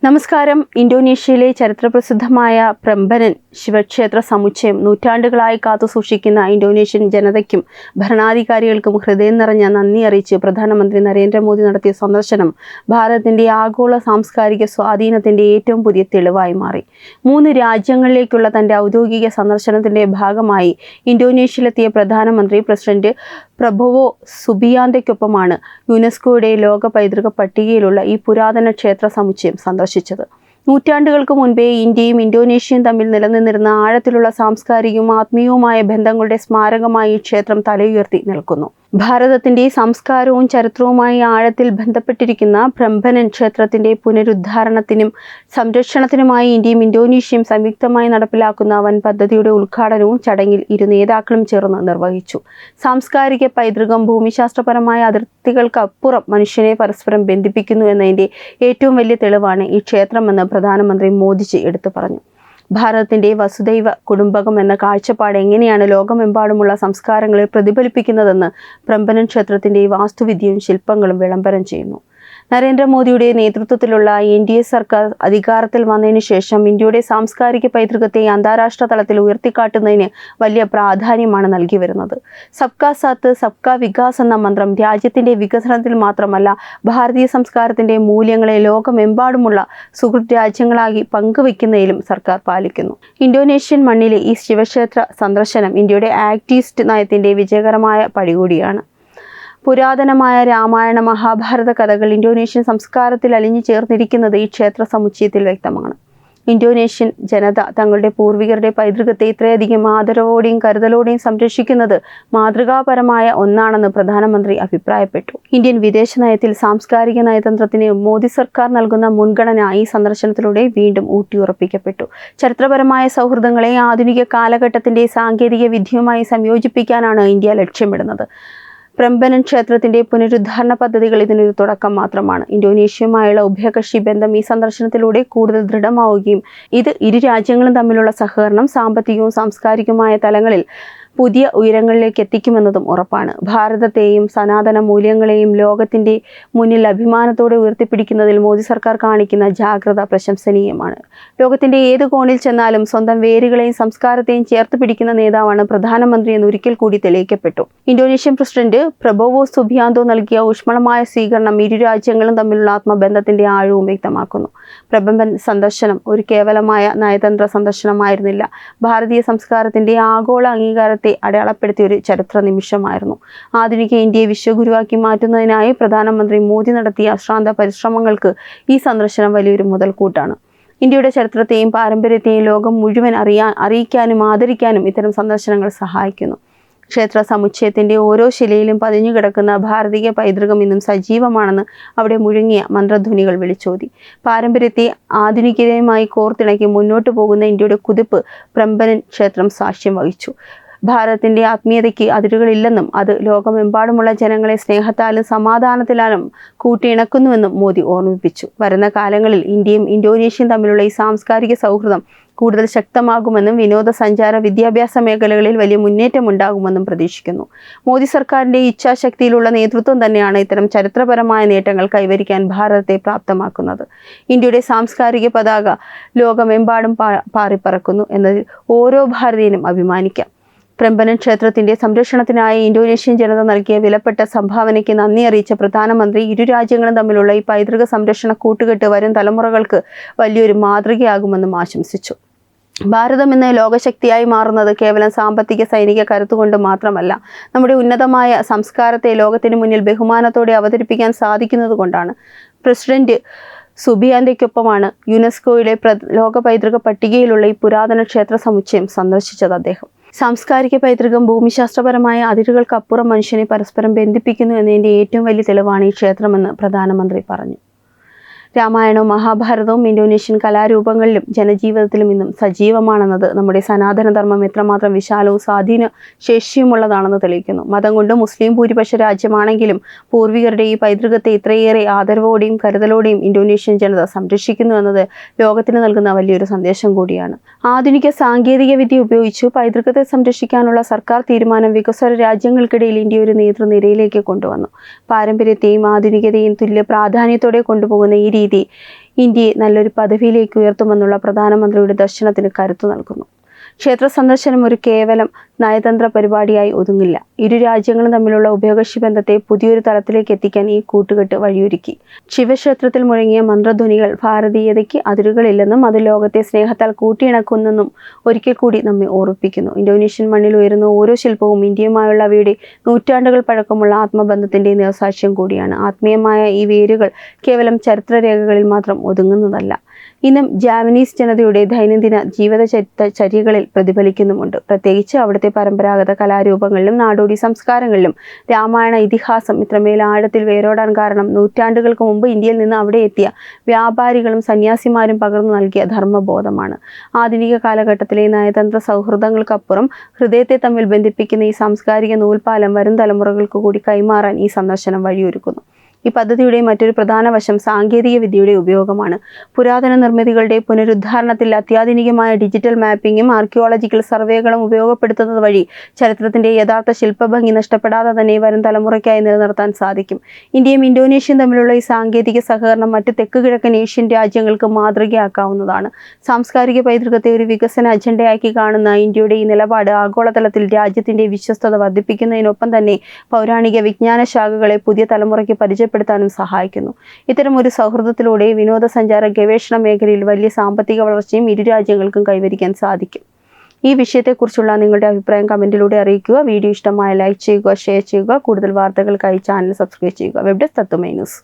നമസ്കാരം. ഇന്തോനേഷ്യയിലെ ചരിത്രപ്രസിദ്ധമായ പ്രംബനൻ ശിവക്ഷേത്ര സമുച്ചയം നൂറ്റാണ്ടുകളായി കാത്തുസൂക്ഷിക്കുന്ന ഇന്തോനേഷ്യൻ ജനതയ്ക്കും ഭരണാധികാരികൾക്കും ഹൃദയം നിറഞ്ഞ നന്ദി അറിയിച്ച് പ്രധാനമന്ത്രി നരേന്ദ്രമോദി നടത്തിയ സന്ദർശനം ഭാരതത്തിന്റെ ആഗോള സാംസ്കാരിക സ്വാധീനത്തിന്റെ ഏറ്റവും പുതിയ തെളിവായി മാറി. 3 രാജ്യങ്ങളിലേക്കുള്ള തന്റെ ഔദ്യോഗിക സന്ദർശനത്തിന്റെ ഭാഗമായി ഇന്തോനേഷ്യയിലെത്തിയ പ്രധാനമന്ത്രി പ്രസിഡന്റ് പ്രബോവോ സുബിയാന്തോയ്ക്കൊപ്പമാണ് യുനെസ്കോയുടെ ലോക പൈതൃക പട്ടികയിലുള്ള ഈ പുരാതന ക്ഷേത്ര സമുച്ചയം സന്ദർശിച്ചത്. നൂറ്റാണ്ടുകൾക്ക് മുൻപേ ഇന്ത്യയും ഇന്തോനേഷ്യയും തമ്മിൽ നിലനിന്നിരുന്ന ആഴത്തിലുള്ള സാംസ്കാരികവും ആത്മീയവുമായ ബന്ധങ്ങളുടെ സ്മാരകമായി ഈ ക്ഷേത്രം തലയുയർത്തി നിൽക്കുന്നു. ഭാരതത്തിന്റെ സംസ്കാരവും ചരിത്രവുമായി ആഴത്തിൽ ബന്ധപ്പെട്ടിരിക്കുന്ന പ്രംബനൻ ക്ഷേത്രത്തിന്റെ പുനരുദ്ധാരണത്തിനും സംരക്ഷണത്തിനുമായി ഇന്ത്യയും ഇന്തോനേഷ്യയും സംയുക്തമായി നടപ്പിലാക്കുന്ന വൻ പദ്ധതിയുടെ ഉദ്ഘാടനവും ചടങ്ങിൽ ഇരു നേതാക്കളും ചേർന്ന് നിർവഹിച്ചു. സാംസ്കാരിക പൈതൃകം ഭൂമിശാസ്ത്രപരമായ അതിർത്തികൾക്കപ്പുറം മനുഷ്യനെ പരസ്പരം ബന്ധിപ്പിക്കുന്നു എന്നതിന്റെ ഏറ്റവും വലിയ തെളിവാണ് ഈ ക്ഷേത്രമെന്ന് പ്രധാനമന്ത്രി മോദിജി എടുത്തു പറഞ്ഞു. ഭാരതത്തിന്റെ വസുദൈവ കുടുംബകം എന്ന കാഴ്ചപ്പാട് എങ്ങനെയാണ് ലോകമെമ്പാടുമുള്ള സംസ്കാരങ്ങളെ പ്രതിഫലിപ്പിക്കുന്നതെന്ന് പ്രംബനൻ ക്ഷേത്രത്തിന്റെ വാസ്തുവിദ്യയും ശില്പങ്ങളും വിളംബരം ചെയ്യുന്നു. നരേന്ദ്രമോദിയുടെ നേതൃത്വത്തിലുള്ള NDA സർക്കാർ അധികാരത്തിൽ വന്നതിന് ശേഷം ഇന്ത്യയുടെ സാംസ്കാരിക പൈതൃകത്തെ അന്താരാഷ്ട്ര തലത്തിൽ ഉയർത്തിക്കാട്ടുന്നതിന് വലിയ പ്രാധാന്യമാണ് നൽകി വരുന്നത്. സബ്കാ സാത്ത് സബ്കാ വികാസ് എന്ന മന്ത്രം രാജ്യത്തിന്റെ വികസനത്തിൽ മാത്രമല്ല, ഭാരതീയ സംസ്കാരത്തിന്റെ മൂല്യങ്ങളെ ലോകമെമ്പാടുമുള്ള സുഹൃത്ത് രാജ്യങ്ങളായി പങ്കുവയ്ക്കുന്നതിലും സർക്കാർ പാലിക്കുന്നു. ഇന്തോനേഷ്യൻ മണ്ണിലെ ഈ ശിവക്ഷേത്ര സന്ദർശനം ഇന്ത്യയുടെ ആക്ട് ഈസ്റ്റ് നയത്തിന്റെ വിജയകരമായ പടികൂടിയാണ്. പുരാതനമായ രാമായണ മഹാഭാരത കഥകൾ ഇന്തോനേഷ്യൻ സംസ്കാരത്തിൽ അലിഞ്ഞു ചേർന്നിരിക്കുന്നത് ഈ ക്ഷേത്ര സമുച്ചയത്തിൽ വ്യക്തമാണ്. ഇന്തോനേഷ്യൻ ജനത തങ്ങളുടെ പൂർവികരുടെ പൈതൃകത്തെ ഇത്രയധികം ആദരവോടെയും കരുതലോടെയും സംരക്ഷിക്കുന്നത് മാതൃകാപരമായ ഒന്നാണെന്ന് പ്രധാനമന്ത്രി അഭിപ്രായപ്പെട്ടു. ഇന്ത്യൻ വിദേശ നയത്തിൽ സാംസ്കാരിക നയതന്ത്രത്തിന് മോദി സർക്കാർ നൽകുന്ന മുൻഗണന ഈ സന്ദർശനത്തിലൂടെ വീണ്ടും ഊട്ടിയുറപ്പിക്കപ്പെട്ടു. ചരിത്രപരമായ സൗഹൃദങ്ങളെ ആധുനിക കാലഘട്ടത്തിന്റെ സാങ്കേതിക വിദ്യയുമായി സംയോജിപ്പിക്കാനാണ് ഇന്ത്യ ലക്ഷ്യമിടുന്നത്. പ്രംബനൻ ക്ഷേത്രത്തിന്റെ പുനരുദ്ധാരണ പദ്ധതികൾ ഇതിനൊരു തുടക്കം മാത്രമാണ്. ഇന്തോനേഷ്യയുമായുള്ള ഉഭയകക്ഷി ബന്ധം ഈ സന്ദർശനത്തിലൂടെ കൂടുതൽ ദൃഢമാവുകയും ഇത് ഇരു രാജ്യങ്ങളും തമ്മിലുള്ള സഹകരണം സാമ്പത്തികവും സാംസ്കാരികവുമായ തലങ്ങളിൽ പുതിയ ഉയരങ്ങളിലേക്ക് എത്തിക്കുമെന്നതും ഉറപ്പാണ്. ഭാരതത്തെയും സനാതന മൂല്യങ്ങളെയും ലോകത്തിന്റെ മുന്നിൽ അഭിമാനത്തോടെ ഉയർത്തിപ്പിടിക്കുന്നതിൽ മോദി സർക്കാർ കാണിക്കുന്ന ജാഗ്രത പ്രശംസനീയമാണ്. ലോകത്തിന്റെ ഏത് കോണിൽ ചെന്നാലും സ്വന്തം വേരുകളെയും സംസ്കാരത്തെയും ചേർത്ത് പിടിക്കുന്ന നേതാവാണ് പ്രധാനമന്ത്രി എന്ന് ഒരിക്കൽ കൂടി തെളിയിക്കപ്പെട്ടു. ഇന്തോനേഷ്യൻ പ്രസിഡന്റ് പ്രബോവോ സുബിയാന്തോ നൽകിയ ഊഷ്മളമായ സ്വീകരണം ഇരു രാജ്യങ്ങളും തമ്മിലുള്ള ആത്മബന്ധത്തിന്റെ ആഴവും വ്യക്തമാക്കുന്നു. പ്രംബനൻ സന്ദർശനം ഒരു കേവലമായ നയതന്ത്ര സന്ദർശനമായിരുന്നില്ല. ഭാരതീയ സംസ്കാരത്തിന്റെ ആഗോള അംഗീകാരത്തെ അടയാളപ്പെടുത്തിയ ഒരു ചരിത്ര നിമിഷമായിരുന്നു. ആധുനിക ഇന്ത്യയെ വിശ്വഗുരുവാക്കി മാറ്റുന്നതിനായി പ്രധാനമന്ത്രി മോദി നടത്തിയ അശ്രാന്ത പരിശ്രമങ്ങൾക്ക് ഈ സന്ദർശനം വലിയൊരു മുതൽക്കൂട്ടാണ്. ഇന്ത്യയുടെ ചരിത്രത്തെയും പാരമ്പര്യത്തെയും ലോകം മുഴുവൻ അറിയിക്കാനും ആദരിക്കാനും ഇത്തരം സന്ദർശനങ്ങൾ സഹായിക്കുന്നു. ക്ഷേത്ര സമുച്ചയത്തിന്റെ ഓരോ ശിലയിലും പതിഞ്ഞുകിടക്കുന്ന ഭാരതീയ പൈതൃകം ഇന്നും സജീവമാണെന്ന് അവിടെ മുഴങ്ങിയ മന്ത്രധ്വനികൾ വിളിച്ചോതി. പാരമ്പര്യത്തെ ആധുനികതയുമായി കോർത്തിണക്കി മുന്നോട്ടു പോകുന്ന ഇന്ത്യയുടെ കുതിപ്പ് പ്രംബനൻ ക്ഷേത്രം സാക്ഷ്യം വഹിച്ചു. ഭാരതത്തിന്റെ ആത്മീയതയ്ക്ക് അതിരുകളില്ലെന്നും അത് ലോകമെമ്പാടുമുള്ള ജനങ്ങളെ സ്നേഹത്താലും സമാധാനത്തിലാലും കൂട്ടിയിണക്കുന്നുവെന്നും മോദി ഓർമ്മിപ്പിച്ചു. വരുന്ന കാലങ്ങളിൽ ഇന്ത്യയും ഇന്തോനേഷ്യയും തമ്മിലുള്ള ഈ സാംസ്കാരിക സൗഹൃദം കൂടുതൽ ശക്തമാകുമെന്നും വിനോദസഞ്ചാര വിദ്യാഭ്യാസ മേഖലകളിൽ വലിയ മുന്നേറ്റമുണ്ടാകുമെന്നും പ്രതീക്ഷിക്കുന്നു. മോദി സർക്കാരിന്റെ ഇച്ഛാശക്തിയിലുള്ള നേതൃത്വം തന്നെയാണ് ഇത്തരം ചരിത്രപരമായ നേട്ടങ്ങൾ കൈവരിക്കാൻ ഭാരതത്തെ പ്രാപ്തമാക്കുന്നത്. ഇന്ത്യയുടെ സാംസ്കാരിക പതാക ലോകമെമ്പാടും പാറിപ്പറക്കുന്നു എന്നതിൽ ഓരോ ഭാരതീയനും അഭിമാനിക്കാം. പ്രംബനൻ ക്ഷേത്രത്തിന്റെ സംരക്ഷണത്തിനായി ഇന്തോനേഷ്യൻ ജനത നൽകിയ വിലപ്പെട്ട സംഭാവനയ്ക്ക് നന്ദി അറിയിച്ച പ്രധാനമന്ത്രി ഇരു രാജ്യങ്ങളും തമ്മിലുള്ള ഈ പൈതൃക സംരക്ഷണ കൂട്ടുകെട്ട് വരും തലമുറകൾക്ക് വലിയൊരു മാതൃകയാകുമെന്നും ആശംസിച്ചു. ഭാരതം എന്ന ലോകശക്തിയായി മാറുന്നത് കേവലം സാമ്പത്തിക സൈനിക കരുത്തുകൊണ്ട് മാത്രമല്ല, നമ്മുടെ ഉന്നതമായ സംസ്കാരത്തെ ലോകത്തിന് മുന്നിൽ ബഹുമാനത്തോടെ അവതരിപ്പിക്കാൻ സാധിക്കുന്നത് കൊണ്ടാണ്. പ്രസിഡന്റ് സുബിയാന്തോയ്ക്കൊപ്പമാണ് യുനെസ്കോയുടെ ലോക പൈതൃക പട്ടികയിലുള്ള ഈ പുരാതന ക്ഷേത്ര സമുച്ചയം സന്ദർശിച്ചത് അദ്ദേഹം. സാംസ്കാരിക പൈതൃകം ഭൂമിശാസ്ത്രപരമായ അതിരുകൾക്കപ്പുറം മനുഷ്യനെ പരസ്പരം ബന്ധിപ്പിക്കുന്നു എന്നതിൻ്റെ ഏറ്റവും വലിയ തെളിവാണ് ഈ ക്ഷേത്രമെന്ന് പ്രധാനമന്ത്രി പറഞ്ഞു. രാമായണവും മഹാഭാരതവും ഇന്തോനേഷ്യൻ കലാരൂപങ്ങളിലും ജനജീവിതത്തിലും ഇന്നും സജീവമാണെന്നത് നമ്മുടെ സനാതനധർമ്മം എത്രമാത്രം വിശാലവും സ്വാധീന ശേഷിയുമുള്ളതാണെന്ന് തെളിയിക്കുന്നു. മതം കൊണ്ട് മുസ്ലിം ഭൂരിപക്ഷ രാജ്യമാണെങ്കിലും പൂർവികരുടെ ഈ പൈതൃകത്തെ ഇത്രയേറെ ആദരവോടെയും കരുതലോടെയും ഇന്തോനേഷ്യൻ ജനത സംരക്ഷിക്കുന്നു എന്നത് ലോകത്തിന് നൽകുന്ന വലിയൊരു സന്ദേശം കൂടിയാണ്. ആധുനിക സാങ്കേതിക വിദ്യ ഉപയോഗിച്ച് പൈതൃകത്തെ സംരക്ഷിക്കാനുള്ള സർക്കാർ തീരുമാനം വികസ്വര രാജ്യങ്ങൾക്കിടയിൽ ഇന്ത്യ ഒരു നേതൃനിരയിലേക്ക് കൊണ്ടുവന്നു. പാരമ്പര്യത്തെയും ആധുനികതയും തുല്യ പ്രാധാന്യത്തോടെ കൊണ്ടുപോകുന്ന ഈ രീതി ഇന്ത്യയെ നല്ലൊരു പദവിയിലേക്ക് ഉയർത്തുമെന്നുള്ള പ്രധാനമന്ത്രിയുടെ ദർശനത്തിന് കരുത്തു നൽകുന്നു. ക്ഷേത്ര സന്ദർശനം ഒരു കേവലം നയതന്ത്ര പരിപാടിയായി ഒതുങ്ങില്ല. ഇരു രാജ്യങ്ങളും തമ്മിലുള്ള ഉഭയകക്ഷി ബന്ധത്തെ പുതിയൊരു തലത്തിലേക്ക് എത്തിക്കാൻ ഈ കൂട്ടുകെട്ട് വഴിയൊരുക്കി. ശിവക്ഷേത്രത്തിൽ മുഴങ്ങിയ മന്ത്രധ്വനികൾ ഭാരതീയതയ്ക്ക് അതിരുകളില്ലെന്നും അത് ലോകത്തെ സ്നേഹത്താൽ കൂട്ടിയിണക്കുന്നെന്നും ഒരിക്കൽ കൂടി നമ്മെ ഓർമ്മിപ്പിക്കുന്നു. ഇന്തോനേഷ്യൻ മണ്ണിൽ ഉയരുന്ന ഓരോ ശില്പവും ഇന്ത്യയുമായുള്ള അവയുടെ നൂറ്റാണ്ടുകൾ പഴക്കമുള്ള ആത്മബന്ധത്തിന്റെ നേർസാക്ഷ്യം കൂടിയാണ്. ആത്മീയമായ ഈ വേരുകൾ കേവലം ചരിത്രരേഖകളിൽ മാത്രം ഒതുങ്ങുന്നതല്ല, ഇന്നും ജാപ്പനീസ് ജനതയുടെ ദൈനംദിന ജീവിതചര്യകളിൽ പ്രതിഫലിക്കുന്നുമുണ്ട്. പ്രത്യേകിച്ച് അവിടുത്തെ പരമ്പരാഗത കലാരൂപങ്ങളിലും നാടോടി സംസ്കാരങ്ങളിലും. രാമായണ ഇതിഹാസം ഇത്രമേൽ ആഴത്തിൽ വേരോടാൻ കാരണം നൂറ്റാണ്ടുകൾക്ക് മുമ്പ് ഇന്ത്യയിൽ നിന്ന് അവിടെ എത്തിയ വ്യാപാരികളും സന്യാസിമാരും പകർന്നു നൽകിയ ധർമ്മബോധമാണ്. ആധുനിക കാലഘട്ടത്തിലെ നയതന്ത്ര സൗഹൃദങ്ങൾക്കപ്പുറം ഹൃദയത്തെ തമ്മിൽ ബന്ധിപ്പിക്കുന്ന ഈ സാംസ്കാരിക നൂൽപ്പാലം വരും തലമുറകൾക്ക് കൂടി കൈമാറാൻ ഈ സന്ദർശനം വഴിയൊരുക്കുന്നു. ഈ പദ്ധതിയുടെ മറ്റൊരു പ്രധാന വശം സാങ്കേതിക വിദ്യയുടെ ഉപയോഗമാണ്. പുരാതന നിർമ്മിതികളുടെ പുനരുദ്ധാരണത്തിൽ അത്യാധുനികമായ ഡിജിറ്റൽ മാപ്പിങ്ങും ആർക്കിയോളജിക്കൽ സർവേകളും ഉപയോഗപ്പെടുത്തുന്നത് വഴി ചരിത്രത്തിന്റെ യഥാർത്ഥ ശില്പഭംഗി നഷ്ടപ്പെടാതെ തന്നെ വരും തലമുറയ്ക്കായി നിലനിർത്താൻ സാധിക്കും. ഇന്ത്യയും ഇന്തോനേഷ്യയും തമ്മിലുള്ള ഈ സാങ്കേതിക സഹകരണം മറ്റ് തെക്ക് കിഴക്കൻ ഏഷ്യൻ രാജ്യങ്ങൾക്ക് മാതൃകയാക്കാവുന്നതാണ്. സാംസ്കാരിക പൈതൃകത്തെ ഒരു വികസന അജണ്ടയാക്കി കാണുന്ന ഇന്ത്യയുടെ ഈ നിലപാട് ആഗോളതലത്തിൽ രാജ്യത്തിന്റെ വിശ്വസ്തത വർദ്ധിപ്പിക്കുന്നതിനൊപ്പം തന്നെ പൗരാണിക വിജ്ഞാന ശാഖകളെ പുതിയ തലമുറയ്ക്ക് പരിചയപ്പെടുത്താനും സഹായിക്കുന്നു. ഇത്തരം ഒരു സൗഹൃദത്തിലൂടെ വിനോദസഞ്ചാര ഗവേഷണ മേഖലയിൽ വലിയ സാമ്പത്തിക വളർച്ചയും ഇരു രാജ്യങ്ങൾക്കും കൈവരിക്കാൻ സാധിക്കും. ഈ വിഷയത്തെക്കുറിച്ചുള്ള നിങ്ങളുടെ അഭിപ്രായം കമന്റിലൂടെ അറിയിക്കുക. വീഡിയോ ഇഷ്ടമായ ലൈക്ക് ചെയ്യുക, ഷെയർ ചെയ്യുക. കൂടുതൽ വാർത്തകൾക്കായി ചാനൽ സബ്സ്ക്രൈബ് ചെയ്യുക. വെബ് ഡെസ്ക് തത്വമൈ ന്യൂസ്.